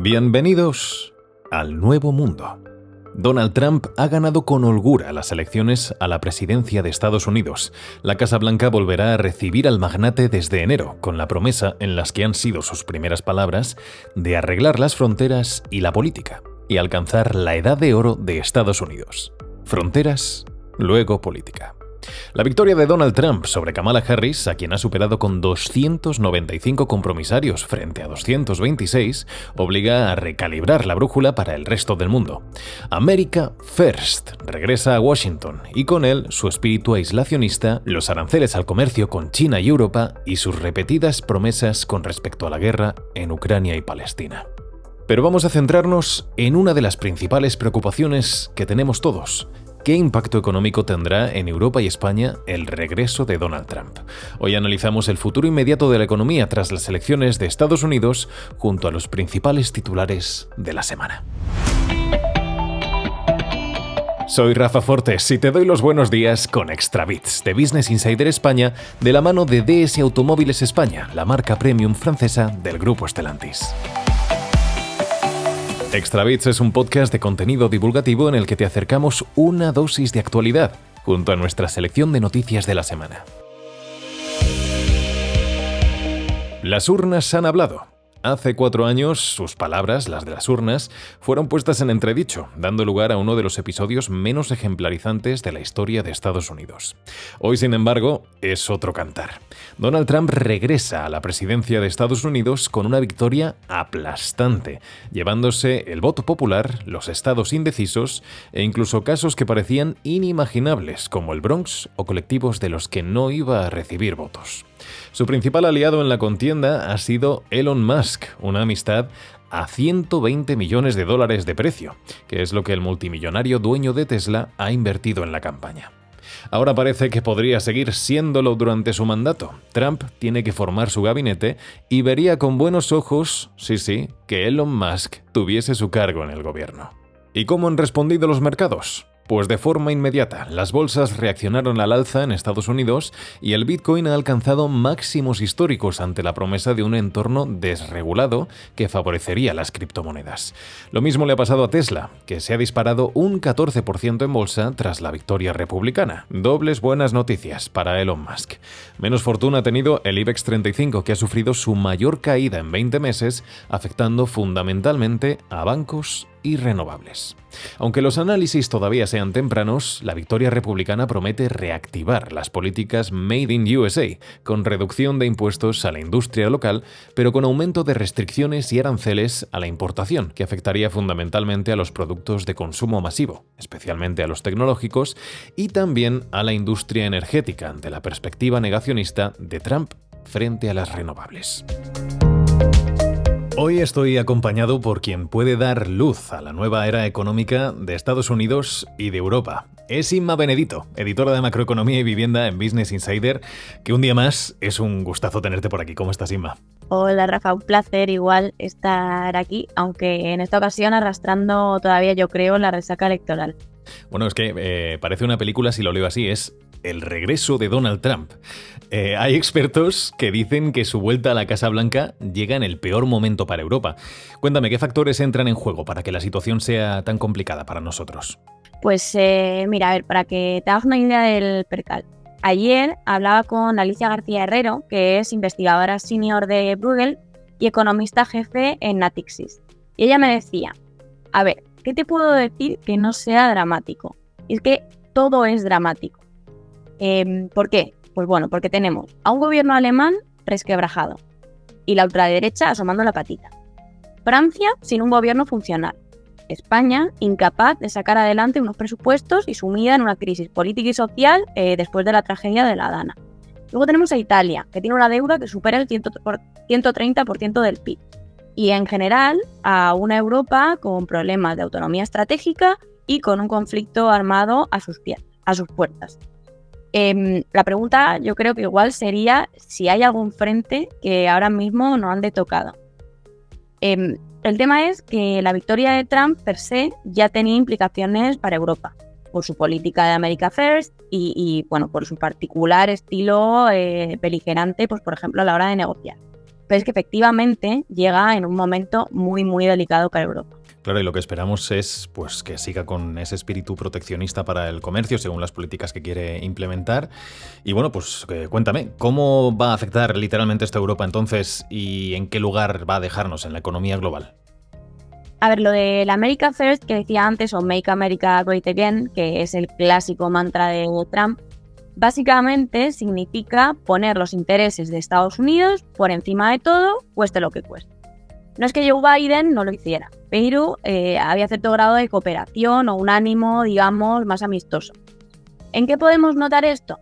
Bienvenidos al nuevo mundo. Donald Trump ha ganado con holgura las elecciones a la presidencia de Estados Unidos. La Casa Blanca volverá a recibir al magnate desde enero, con la promesa, en las que han sido sus primeras palabras, de arreglar las fronteras y la política, y alcanzar la edad de oro de Estados Unidos. Fronteras, luego política. La victoria de Donald Trump sobre Kamala Harris, a quien ha superado con 295 compromisarios frente a 226, obliga a recalibrar la brújula para el resto del mundo. America First regresa a Washington y con él su espíritu aislacionista, los aranceles al comercio con China y Europa y sus repetidas promesas con respecto a la guerra en Ucrania y Palestina. Pero vamos a centrarnos en una de las principales preocupaciones que tenemos todos. ¿Qué impacto económico tendrá en Europa y España el regreso de Donald Trump? Hoy analizamos el futuro inmediato de la economía tras las elecciones de Estados Unidos junto a los principales titulares de la semana. Soy Rafa Fortes y te doy los buenos días con Extra Bits de Business Insider España de la mano de DS Automóviles España, la marca premium francesa del grupo Stellantis. Extra Bits es un podcast de contenido divulgativo en el que te acercamos una dosis de actualidad, junto a nuestra selección de noticias de la semana. Las urnas han hablado. Hace 4 años, sus palabras, las de las urnas, fueron puestas en entredicho, dando lugar a uno de los episodios menos ejemplarizantes de la historia de Estados Unidos. Hoy, sin embargo, es otro cantar. Donald Trump regresa a la presidencia de Estados Unidos con una victoria aplastante, llevándose el voto popular, los estados indecisos e incluso casos que parecían inimaginables, como el Bronx o colectivos de los que no iba a recibir votos. Su principal aliado en la contienda ha sido Elon Musk, una amistad a $120 millones de precio, que es lo que el multimillonario dueño de Tesla ha invertido en la campaña. Ahora parece que podría seguir siéndolo durante su mandato. Trump tiene que formar su gabinete y vería con buenos ojos, que Elon Musk tuviese su cargo en el gobierno. ¿Y cómo han respondido los mercados? Pues de forma inmediata, las bolsas reaccionaron al alza en Estados Unidos y el Bitcoin ha alcanzado máximos históricos ante la promesa de un entorno desregulado que favorecería las criptomonedas. Lo mismo le ha pasado a Tesla, que se ha disparado un 14% en bolsa tras la victoria republicana. Dobles buenas noticias para Elon Musk. Menos fortuna ha tenido el IBEX 35, que ha sufrido su mayor caída en 20 meses, afectando fundamentalmente a bancos y renovables. Aunque los análisis todavía sean tempranos, la victoria republicana promete reactivar las políticas Made in USA, con reducción de impuestos a la industria local, pero con aumento de restricciones y aranceles a la importación, que afectaría fundamentalmente a los productos de consumo masivo, especialmente a los tecnológicos, y también a la industria energética, ante la perspectiva negacionista de Trump frente a las renovables. Hoy estoy acompañado por quien puede dar luz a la nueva era económica de Estados Unidos y de Europa. Es Inma Benedito, editora de Macroeconomía y Vivienda en Business Insider, que un día más es un gustazo tenerte por aquí. ¿Cómo estás, Inma? Hola, Rafa, un placer igual estar aquí, aunque en esta ocasión arrastrando todavía, yo creo, la resaca electoral. Bueno, es que parece una película si lo leo así, es el regreso de Donald Trump. Hay expertos que dicen que su vuelta a la Casa Blanca llega en el peor momento para Europa. Cuéntame, ¿qué factores entran en juego para que la situación sea tan complicada para nosotros? Pues mira, a ver, para que te hagas una idea del percal. Ayer hablaba con Alicia García Herrero, que es investigadora senior de Bruegel y economista jefe en Natixis. Y ella me decía, a ver, ¿qué te puedo decir que no sea dramático? Y es que todo es dramático. ¿Por qué? Pues bueno, porque tenemos a un gobierno alemán resquebrajado y la ultraderecha asomando la patita. Francia sin un gobierno funcional. España incapaz de sacar adelante unos presupuestos y sumida en una crisis política y social después de la tragedia de la Dana. Luego tenemos a Italia, que tiene una deuda que supera el 130% del PIB. Y en general a una Europa con problemas de autonomía estratégica y con un conflicto armado a sus puertas. La pregunta yo creo que igual sería si hay algún frente que ahora mismo no han tocado. El tema es que la victoria de Trump per se ya tenía implicaciones para Europa, por su política de America First y bueno, por su particular estilo beligerante, pues por ejemplo a la hora de negociar. Pero es que efectivamente llega en un momento muy, muy delicado para Europa. Claro, y lo que esperamos es pues, que siga con ese espíritu proteccionista para el comercio, según las políticas que quiere implementar. Y bueno, pues cuéntame, ¿cómo va a afectar literalmente esto a Europa entonces y en qué lugar va a dejarnos en la economía global? A ver, lo del America First que decía antes, o Make America Great Again, que es el clásico mantra de Trump, básicamente significa poner los intereses de Estados Unidos por encima de todo, cueste lo que cueste. No es que Joe Biden no lo hiciera, pero había cierto grado de cooperación o un ánimo, digamos, más amistoso. ¿En qué podemos notar esto?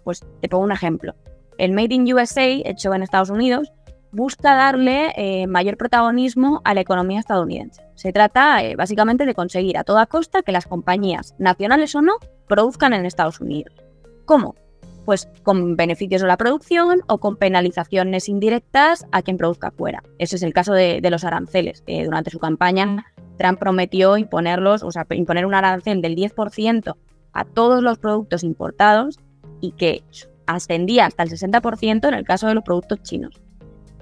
Pues te pongo un ejemplo. El Made in USA, hecho en Estados Unidos, busca darle mayor protagonismo a la economía estadounidense. Se trata básicamente de conseguir a toda costa que las compañías, nacionales o no, produzcan en Estados Unidos. ¿Cómo? Pues con beneficios a la producción o con penalizaciones indirectas a quien produzca fuera. Ese es el caso de los aranceles. Durante su campaña, Trump prometió imponer un arancel del 10% a todos los productos importados y que ascendía hasta el 60% en el caso de los productos chinos.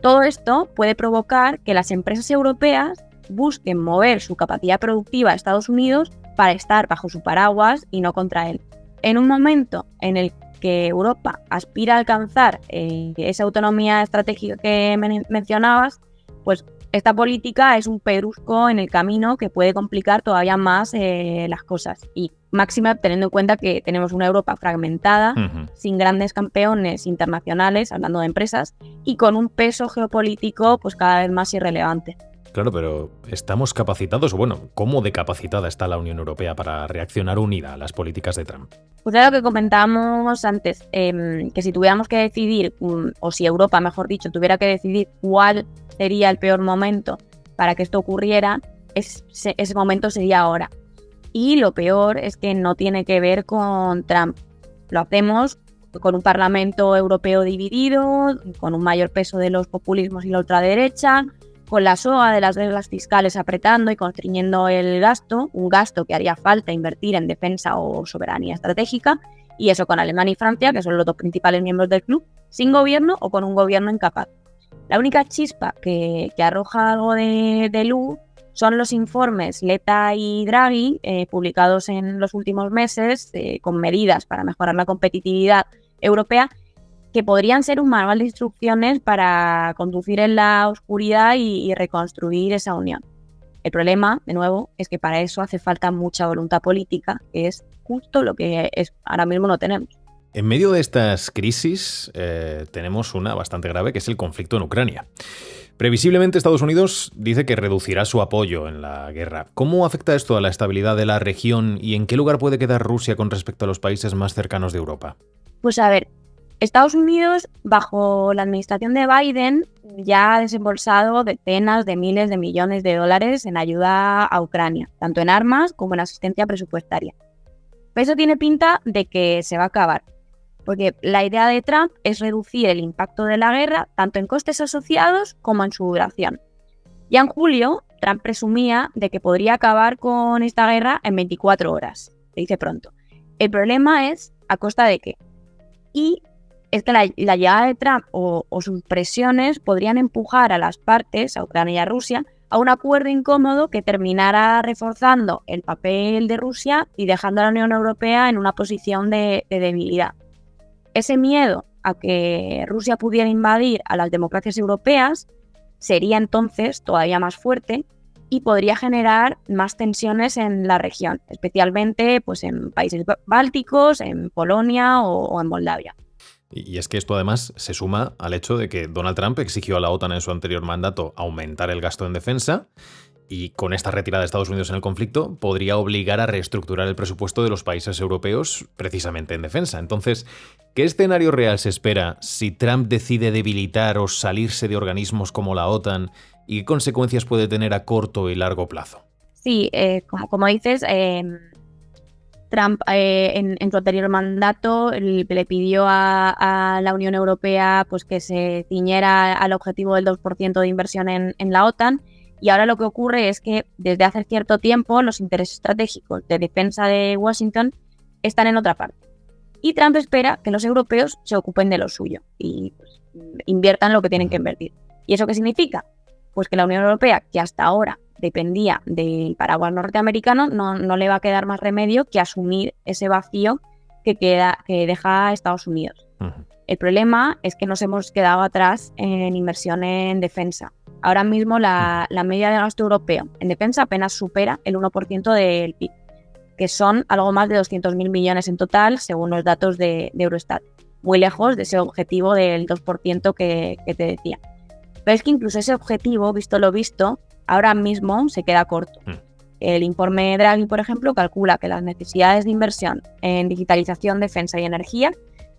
Todo esto puede provocar que las empresas europeas busquen mover su capacidad productiva a Estados Unidos para estar bajo su paraguas y no contra él. En un momento en el que Europa aspira a alcanzar esa autonomía estratégica que mencionabas, pues esta política es un pedrusco en el camino que puede complicar todavía más las cosas. Y máxima teniendo en cuenta que tenemos una Europa fragmentada, sin grandes campeones internacionales, hablando de empresas, y con un peso geopolítico pues cada vez más irrelevante. Claro, pero ¿estamos capacitados? Bueno, ¿cómo de capacitada está la Unión Europea para reaccionar unida a las políticas de Trump? Pues era lo que comentábamos antes, que si tuviéramos que decidir, o si Europa, mejor dicho, tuviera que decidir cuál sería el peor momento para que esto ocurriera, ese momento sería ahora. Y lo peor es que no tiene que ver con Trump. Lo hacemos con un Parlamento Europeo dividido, con un mayor peso de los populismos y la ultraderecha, con la soga de las reglas fiscales apretando y constriñendo el gasto, un gasto que haría falta invertir en defensa o soberanía estratégica, y eso con Alemania y Francia, que son los dos principales miembros del club, sin gobierno o con un gobierno incapaz. La única chispa que arroja algo de luz son los informes Letta y Draghi, publicados en los últimos meses, con medidas para mejorar la competitividad europea, que podrían ser un manual de instrucciones para conducir en la oscuridad y reconstruir esa unión. El problema, de nuevo, es que para eso hace falta mucha voluntad política, que es justo lo que ahora mismo no tenemos. En medio de estas crisis tenemos una bastante grave, que es el conflicto en Ucrania. Previsiblemente Estados Unidos dice que reducirá su apoyo en la guerra. ¿Cómo afecta esto a la estabilidad de la región y en qué lugar puede quedar Rusia con respecto a los países más cercanos de Europa? Pues a ver, Estados Unidos, bajo la administración de Biden, ya ha desembolsado decenas de miles de millones de dólares en ayuda a Ucrania, tanto en armas como en asistencia presupuestaria. Pero eso tiene pinta de que se va a acabar, porque la idea de Trump es reducir el impacto de la guerra tanto en costes asociados como en su duración. Ya en julio, Trump presumía de que podría acabar con esta guerra en 24 horas, se dice pronto. El problema es a costa de qué. Y es que la llegada de Trump o sus presiones podrían empujar a las partes, a Ucrania y a Rusia, a un acuerdo incómodo que terminara reforzando el papel de Rusia y dejando a la Unión Europea en una posición de debilidad. Ese miedo a que Rusia pudiera invadir a las democracias europeas sería entonces todavía más fuerte y podría generar más tensiones en la región, especialmente pues, en países bálticos, en Polonia o en Moldavia. Y es que esto además se suma al hecho de que Donald Trump exigió a la OTAN en su anterior mandato aumentar el gasto en defensa y con esta retirada de Estados Unidos en el conflicto podría obligar a reestructurar el presupuesto de los países europeos precisamente en defensa. Entonces, ¿qué escenario real se espera si Trump decide debilitar o salirse de organismos como la OTAN y qué consecuencias puede tener a corto y largo plazo? Sí, como dices, Trump en su anterior mandato le pidió a la Unión Europea pues, que se ciñera al objetivo del 2% de inversión en la OTAN, y ahora lo que ocurre es que desde hace cierto tiempo los intereses estratégicos de defensa de Washington están en otra parte. Y Trump espera que los europeos se ocupen de lo suyo y pues, inviertan lo que tienen que invertir. ¿Y eso qué significa? Pues que la Unión Europea, que hasta ahora dependía del paraguas norteamericano, no le va a quedar más remedio que asumir ese vacío que deja Estados Unidos. Ujú. El problema es que nos hemos quedado atrás en inversión en defensa. Ahora mismo la media de gasto europeo en defensa apenas supera el 1% del PIB, que son algo más de 200.000 millones en total, según los datos de Eurostat. Muy lejos de ese objetivo del 2% que te decía. Pero es que incluso ese objetivo, visto lo visto, ahora mismo se queda corto. El informe Draghi, por ejemplo, calcula que las necesidades de inversión en digitalización, defensa y energía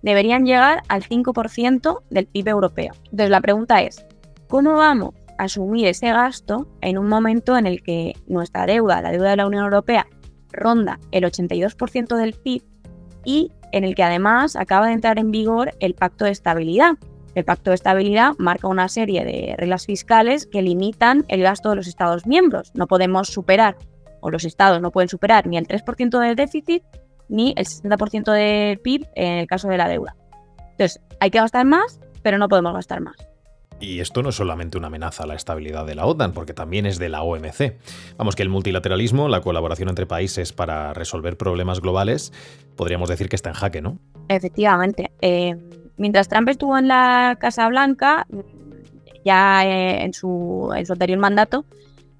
deberían llegar al 5% del PIB europeo. Entonces la pregunta es, ¿cómo vamos a asumir ese gasto en un momento en el que nuestra deuda, la deuda de la Unión Europea, ronda el 82% del PIB y en el que además acaba de entrar en vigor el Pacto de Estabilidad? El Pacto de Estabilidad marca una serie de reglas fiscales que limitan el gasto de los Estados miembros. No podemos superar, o los Estados no pueden superar ni el 3% del déficit ni el 60% del PIB en el caso de la deuda. Entonces, hay que gastar más, pero no podemos gastar más. Y esto no es solamente una amenaza a la estabilidad de la OTAN, porque también es de la OMC. Vamos, que el multilateralismo, la colaboración entre países para resolver problemas globales, podríamos decir que está en jaque, ¿no? Efectivamente. Mientras Trump estuvo en la Casa Blanca, ya en su anterior mandato,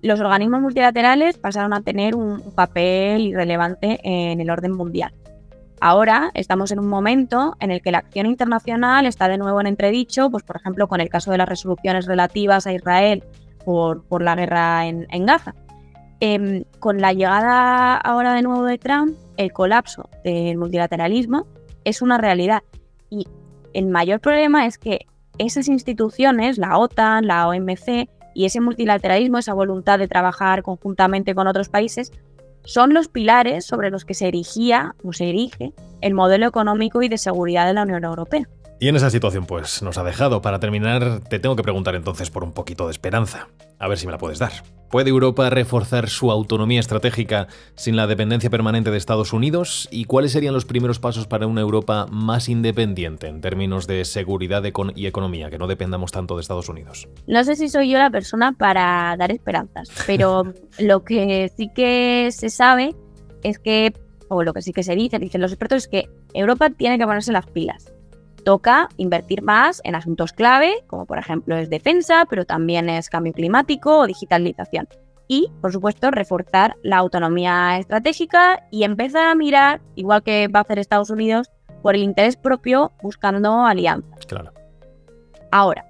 los organismos multilaterales pasaron a tener un papel irrelevante en el orden mundial. Ahora estamos en un momento en el que la acción internacional está de nuevo en entredicho, pues por ejemplo con el caso de las resoluciones relativas a Israel por la guerra en Gaza. Con la llegada ahora de nuevo de Trump, el colapso del multilateralismo es una realidad. Y el mayor problema es que esas instituciones, la OTAN, la OMC y ese multilateralismo, esa voluntad de trabajar conjuntamente con otros países, son los pilares sobre los que se erigía o se erige el modelo económico y de seguridad de la Unión Europea. Y en esa situación pues nos ha dejado. Para terminar, te tengo que preguntar entonces por un poquito de esperanza. A ver si me la puedes dar. ¿Puede Europa reforzar su autonomía estratégica sin la dependencia permanente de Estados Unidos? ¿Y cuáles serían los primeros pasos para una Europa más independiente en términos de seguridad y economía, que no dependamos tanto de Estados Unidos? No sé si soy yo la persona para dar esperanzas, pero lo que sí que se sabe es que, o lo que sí que dicen los expertos, es que Europa tiene que ponerse las pilas. Toca invertir más en asuntos clave, como por ejemplo es defensa, pero también es cambio climático o digitalización. Y, por supuesto, reforzar la autonomía estratégica y empezar a mirar, igual que va a hacer Estados Unidos, por el interés propio buscando alianzas. Claro. Ahora,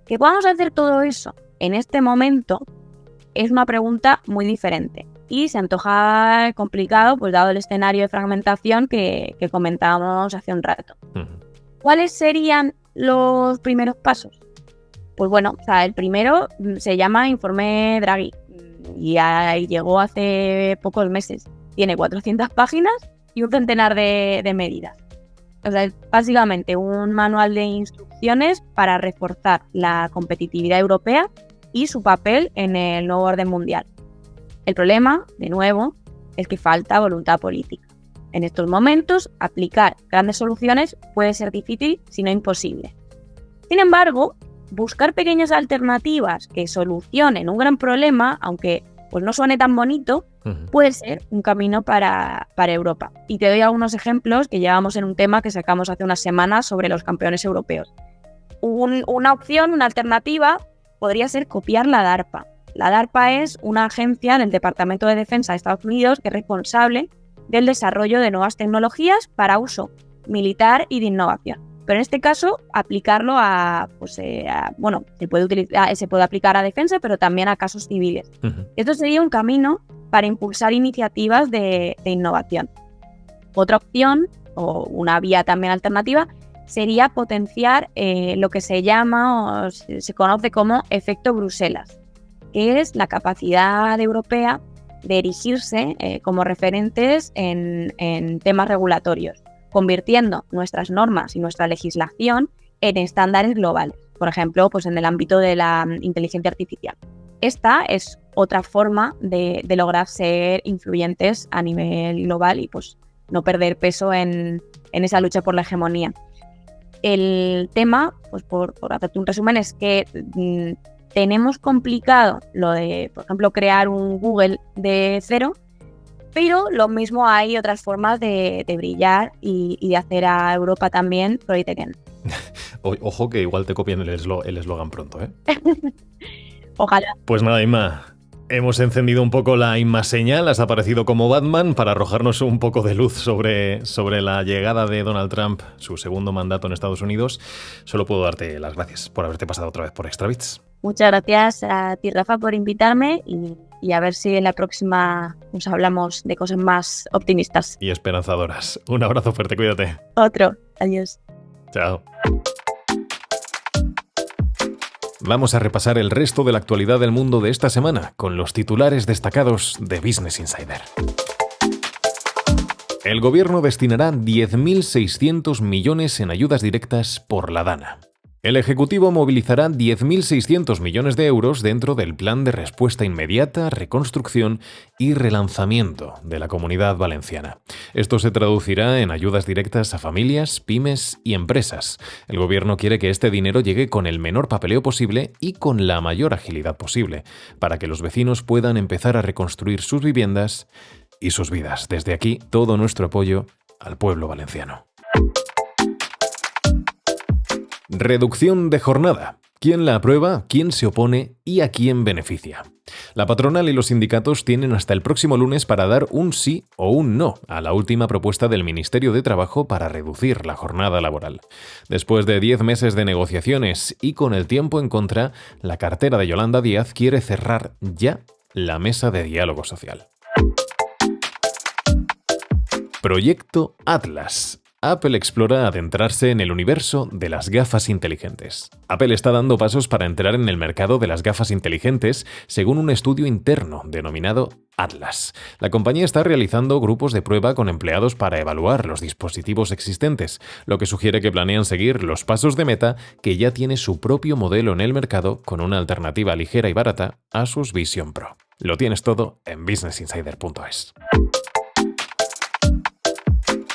¿que podamos hacer todo eso en este momento? Es una pregunta muy diferente y se antoja complicado, pues dado el escenario de fragmentación que comentábamos hace un rato. ¿Cuáles serían los primeros pasos? Pues bueno, el primero se llama Informe Draghi y llegó hace pocos meses. Tiene 400 páginas y un centenar de medidas. O sea, es básicamente un manual de instrucciones para reforzar la competitividad europea y su papel en el nuevo orden mundial. El problema, de nuevo, es que falta voluntad política. En estos momentos, aplicar grandes soluciones puede ser difícil, si no imposible. Sin embargo, buscar pequeñas alternativas que solucionen un gran problema, aunque pues no suene tan bonito, puede ser un camino para Europa. Y te doy algunos ejemplos que llevamos en un tema que sacamos hace unas semanas sobre los campeones europeos. Una opción, una alternativa, podría ser copiar la DARPA. La DARPA es una agencia del Departamento de Defensa de Estados Unidos que es responsable del desarrollo de nuevas tecnologías para uso militar y de innovación. Pero en este caso, aplicarlo se puede aplicar a defensa, pero también a casos civiles. Esto sería un camino para impulsar iniciativas de innovación. Otra opción, o una vía también alternativa, sería potenciar lo que se llama o se conoce como efecto Bruselas, que es la capacidad europea de erigirse como referentes en temas regulatorios, convirtiendo nuestras normas y nuestra legislación en estándares globales, por ejemplo, pues en el ámbito de la inteligencia artificial. Esta es otra forma de lograr ser influyentes a nivel global y pues no perder peso en esa lucha por la hegemonía. el tema, pues por hacerte un resumen, es que tenemos complicado lo de, por ejemplo, crear un Google de cero, pero lo mismo hay otras formas de brillar y de hacer a Europa también Floritequen. Ojo que igual te copian el eslogan pronto, ¿eh? Ojalá. Pues nada, Inma, hemos encendido un poco la Inma señal, has aparecido como Batman para arrojarnos un poco de luz sobre la llegada de Donald Trump, su segundo mandato en Estados Unidos. Solo puedo darte las gracias por haberte pasado otra vez por Extra Bits. Muchas gracias a ti, Rafa, por invitarme y a ver si en la próxima nos hablamos de cosas más optimistas. Y esperanzadoras. Un abrazo fuerte, cuídate. Otro. Adiós. Chao. Vamos a repasar el resto de la actualidad del mundo de esta semana con los titulares destacados de Business Insider. El gobierno destinará 10.600 millones en ayudas directas por la DANA. El Ejecutivo movilizará 10.600 millones de euros dentro del Plan de Respuesta Inmediata, Reconstrucción y Relanzamiento de la Comunidad Valenciana. Esto se traducirá en ayudas directas a familias, pymes y empresas. El Gobierno quiere que este dinero llegue con el menor papeleo posible y con la mayor agilidad posible, para que los vecinos puedan empezar a reconstruir sus viviendas y sus vidas. Desde aquí, todo nuestro apoyo al pueblo valenciano. Reducción de jornada. ¿Quién la aprueba? ¿Quién se opone? ¿Y a quién beneficia? La patronal y los sindicatos tienen hasta el próximo lunes para dar un sí o un no a la última propuesta del Ministerio de Trabajo para reducir la jornada laboral. Después de 10 meses de negociaciones y con el tiempo en contra, la cartera de Yolanda Díaz quiere cerrar ya la mesa de diálogo social. Proyecto Atlas. Apple explora adentrarse en el universo de las gafas inteligentes. Apple está dando pasos para entrar en el mercado de las gafas inteligentes, según un estudio interno denominado Atlas. La compañía está realizando grupos de prueba con empleados para evaluar los dispositivos existentes, lo que sugiere que planean seguir los pasos de Meta, que ya tiene su propio modelo en el mercado con una alternativa ligera y barata a sus Vision Pro. Lo tienes todo en businessinsider.es.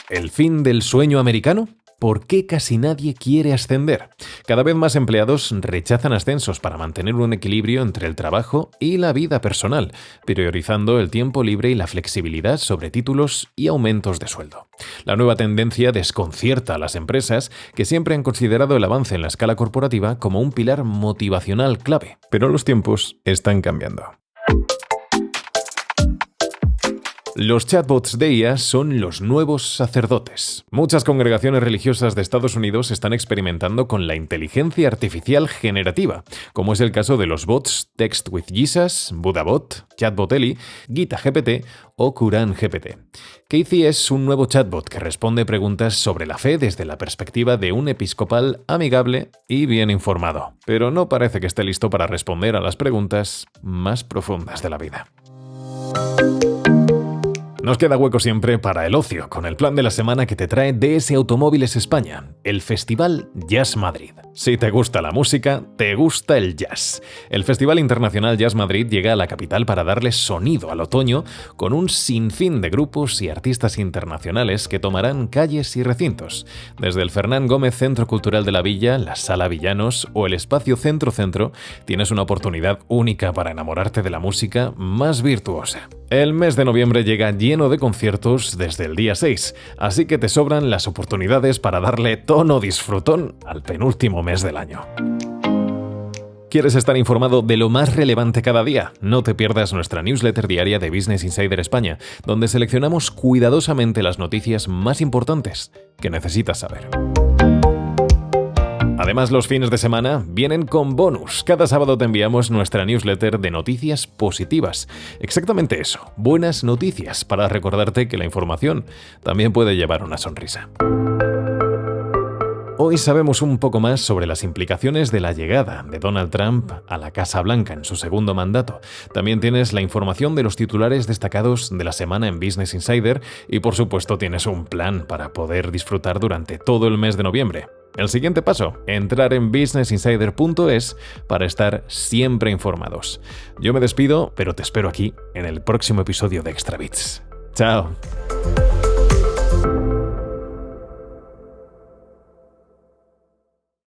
¿El fin del sueño americano? ¿Por qué casi nadie quiere ascender? Cada vez más empleados rechazan ascensos para mantener un equilibrio entre el trabajo y la vida personal, priorizando el tiempo libre y la flexibilidad sobre títulos y aumentos de sueldo. La nueva tendencia desconcierta a las empresas que siempre han considerado el avance en la escala corporativa como un pilar motivacional clave, pero los tiempos están cambiando. Los chatbots de IA son los nuevos sacerdotes. Muchas congregaciones religiosas de Estados Unidos están experimentando con la inteligencia artificial generativa, como es el caso de los bots Text with Jesus, BuddhaBot, Chatbot Eli, GitaGPT o QuranGPT. Casey es un nuevo chatbot que responde preguntas sobre la fe desde la perspectiva de un episcopal amigable y bien informado, pero no parece que esté listo para responder a las preguntas más profundas de la vida. Nos queda hueco siempre para el ocio, con el plan de la semana que te trae DS Automóviles España, el Festival Jazz Madrid. Si te gusta la música, te gusta el jazz. El Festival Internacional Jazz Madrid llega a la capital para darle sonido al otoño, con un sinfín de grupos y artistas internacionales que tomarán calles y recintos. Desde el Fernán Gómez Centro Cultural de la Villa, la Sala Villanos o el Espacio Centro-Centro, tienes una oportunidad única para enamorarte de la música más virtuosa. El mes de noviembre llega lleno de conciertos desde el día 6, así que te sobran las oportunidades para darle tono disfrutón al penúltimo mes del año. ¿Quieres estar informado de lo más relevante cada día? No te pierdas nuestra newsletter diaria de Business Insider España, donde seleccionamos cuidadosamente las noticias más importantes que necesitas saber. Además, los fines de semana vienen con bonus. Cada sábado te enviamos nuestra newsletter de noticias positivas. Exactamente eso, buenas noticias, para recordarte que la información también puede llevar una sonrisa. Hoy sabemos un poco más sobre las implicaciones de la llegada de Donald Trump a la Casa Blanca en su segundo mandato. También tienes la información de los titulares destacados de la semana en Business Insider y, por supuesto, tienes un plan para poder disfrutar durante todo el mes de noviembre. El siguiente paso, entrar en businessinsider.es para estar siempre informados. Yo me despido, pero te espero aquí en el próximo episodio de Extra Bits. ¡Chao!